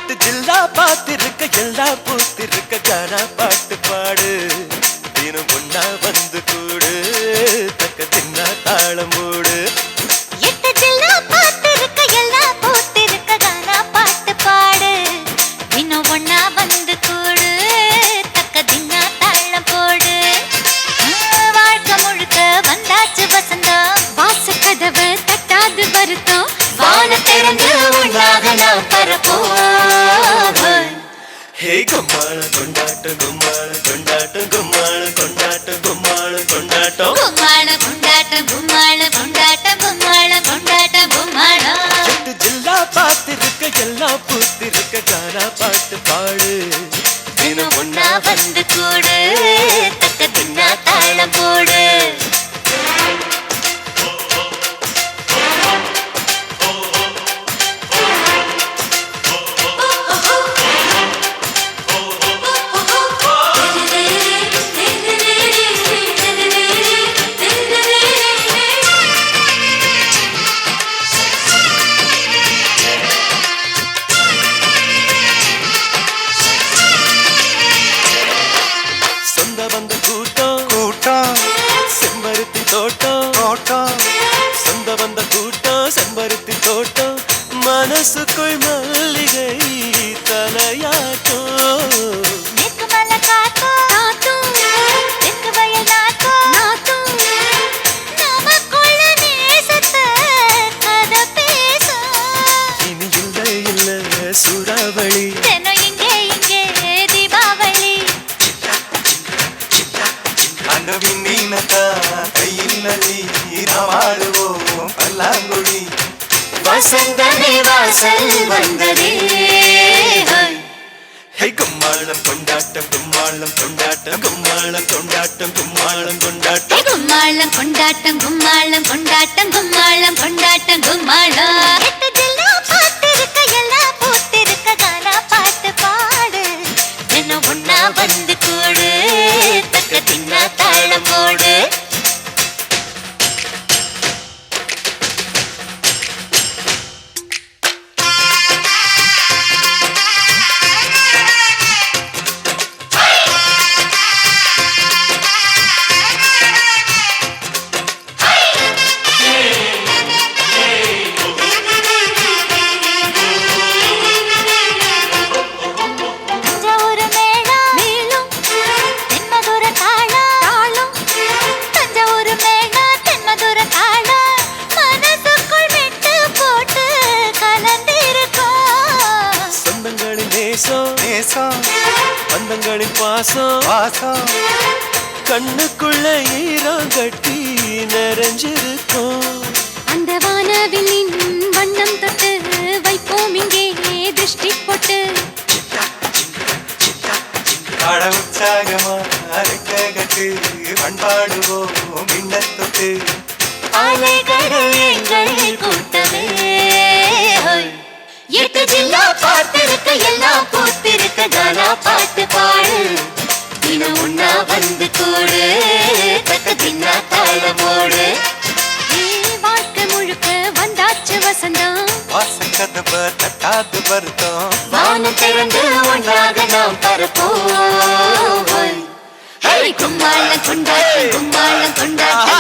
எட்டு ஜில்லா பாத்திருக்க எல்லா பூத்திருக்க கானா பாட்டு பாடு தினம் ஒன்னா வந்து கூடு தக்க தின்னா தாளம் போடு எட்டு ஜில்லா பாத்திருக்க எல்லா பூத்திருக்க கானா பாட்டு பாடு தினம் ஒன்னா வந்து கூடு தக்க தின்னா தாளம் போடு வாழ்க்கை முழுக்க வந்தாச்சு வசந்தம் வாச கதவை தட்டாது வருத்தம் வான திறந்து உண்டாக நாம் பரப்போம் ஹே கும்மாள கொண்டாட்டம் கும்மாள கொண்டாட்டம் கும்மாள கொண்டாட்டம் கும்மாள கொண்டாட்டம் கும்மாள கொண்டாட்டம் கும்மாள கொண்டாட்டம் கும்மாள கொண்டாட்டம் கும்மாளம் எட்டு ஜில்லா பாத்திருக்க எல்லாம் பூத்திருக்க கானா பாட்டு பாடு தினம் ஒன்னா வந்து கூடு தக்க தின்னா தாளம் போடு செம்பருத்தி தோட்டம் சொந்த வந்த கூட்டம் செம்பருத்தி தோட்டம் மனசுக்குள் மல்லிகை தலையாட்டம் இனி இல்லை இல்லை சூறாவளி பல்லாங்குழி வசந்தமே வாசல் வந்ததே கும்மாளம் கொண்டாட்டம் கும்மாளம் கொண்டாட்டம் கும்மாளம் கொண்டாட்டம் கும்மாளம் கொண்டாட்டம் கும்மாளம் கொண்டாட்டம் கும்மாளம் கொண்டாட்டம் கும்மாளம் கொண்டாட்டம் கும்மாளம் எட்டு ஜில்லா பாத்திருக்க எல்லா பூத்திருக்க கானா பாட்டு பாடு தினம் ஒன்னா வந்து கூடு தக்க தின்னா தாளம் போடு பந்தங்களின் பாசம் கண்ணுக்குள்ள ஈரம் கட்டி நிறைஞ்சிருக்கும் அந்த வானவில்லின் வண்ணம் தொட்டு வைப்போம் இங்கே திருஷ்டி போட்டு உற்சாகமா கட்டு பண்பாடுவோம் மின்னத்தொட்டு அலைகள் எங்கள் கூட்டமே எட்டு ஜில்லா பார்த்திருக்க எல்லாம் பூத்திருக்க கானா பாட்டு பாடு தினம் ஒன்னா வந்து கூடு தக்க தின்னா தாளமோடு வாழ்க்கை முழுக்க வந்தாச்சு வசந்தம் வாசக்கதவை தட்டாது வருத்தம் வானம் திறந்து ஒன்றாக நாம் பரப்போம் கும்மாளம் கொண்டாட்டம் கும்மாளம் கொண்டாட்டம்